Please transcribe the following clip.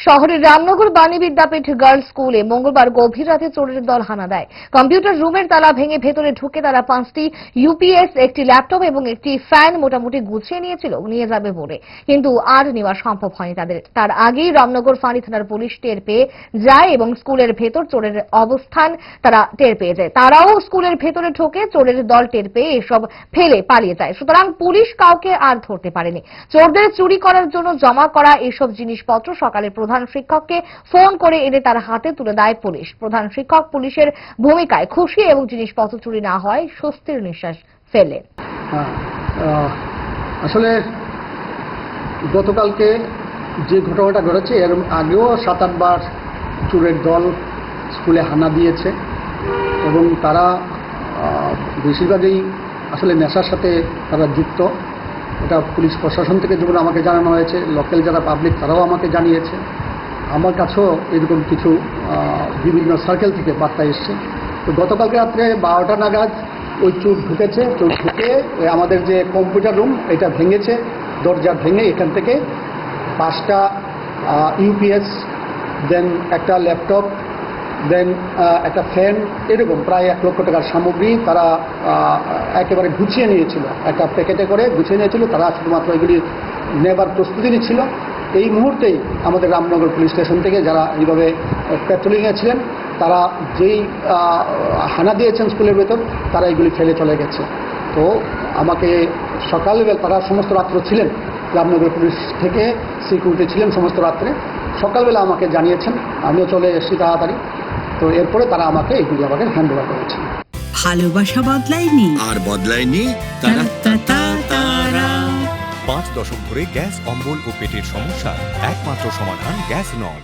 শহরের রামনগর বাণী বিদ্যাপীঠ গার্লস স্কুলে মঙ্গলবার গভীর রাতে চোরের দল হানা দেয়। কম্পিউটার রুমের তালা ভেঙে ভেতরে ঢুকে তারা 5টি ইউপিএস, একটি ল্যাপটপ এবং একটি ফ্যান মোটামুটি গুছিয়ে নিয়ে যাবে বলে, কিন্তু আর নেওয়া সম্ভব হয়নি তাদের। তার আগেই রামনগর ফাঁড়ি থানার পুলিশ টের পেয়ে যায় এবং স্কুলের ভেতর চোরের অবস্থান তারা টের পেয়ে যায়। তারাও স্কুলের ভেতরে ঢোকে, চোরের দল টের পেয়ে এসব ফেলে পালিয়ে যায়। সুতরাং পুলিশ কাউকে আর ধরতে পারেনি। চোরদের চুরি করার জন্য জমা করা এসব জিনিসপত্র সকালে প্রধান শিক্ষককে ফোন করে এনে তার হাতে তুলে দেয় পুলিশ। প্রধান শিক্ষক পুলিশের ভূমিকায় খুশি এবং জিনিসপত্র চুরি না হয় স্বস্তির নিঃশ্বাস ফেলেন। আসলে গতকালকে যে ঘটনাটা ঘটেছে এর আগেও 7-8 বার চোরের দল স্কুলে হানা দিয়েছে এবং তারা বেশিরভাগই আসলে নেশার সাথে তারা যুক্ত। এটা পুলিশ প্রশাসন থেকে যেমন আমাকে জানানো হয়েছে, লোকাল যারা পাবলিক তারাও আমাকে জানিয়েছে। আমার কাছেও এরকম কিছু বিভিন্ন সার্কেল থেকে বার্তা এসছে। তো গতকালকে রাত্রে 12টা নাগাদ ওই চোর ঢুকেছে। চোর ঢুকে আমাদের যে কম্পিউটার রুম এটা ভেঙেছে, দরজা ভেঙে এখান থেকে 5টা ইউপিএস, দেন একটা ল্যাপটপ, দেন একটা ফ্যান, এরকম প্রায় 1 লক্ষ টাকার সামগ্রী তারা একেবারে গুছিয়ে নিয়েছিল, একটা প্যাকেটে করে গুছিয়ে নিয়েছিল। তারা শুধুমাত্র এগুলি নেবার প্রস্তুতি নিচ্ছিল। এই মুহূর্তেই আমাদের রামনগর পুলিশ স্টেশন থেকে যারা এইভাবে প্যাট্রোলিংয়ে ছিলেন তারা যেই হানা দিয়েছেন স্কুলের ভেতর, তারা এগুলি ফেলে চলে গেছে। তো আমাকে সকালবেলা, তারা সমস্ত রাত্র ছিলেন, রামনগর পুলিশ থেকে সিকিউরিটি ছিলেন সমস্ত রাত্রে, সকালবেলা আমাকে জানিয়েছেন, আমিও চলে এসেছি তাড়াতাড়ি। তো এরপরে তারা আমাকে এইগুলি আমাকে হ্যান্ড ওভার করেছে। ভালোবাসা বদলায়নি, আর বদলায়নি তারা। 5 দশক ধরে গ্যাস, অম্বল ও পেটের সমস্যার একমাত্র সমাধান গ্যাস নল।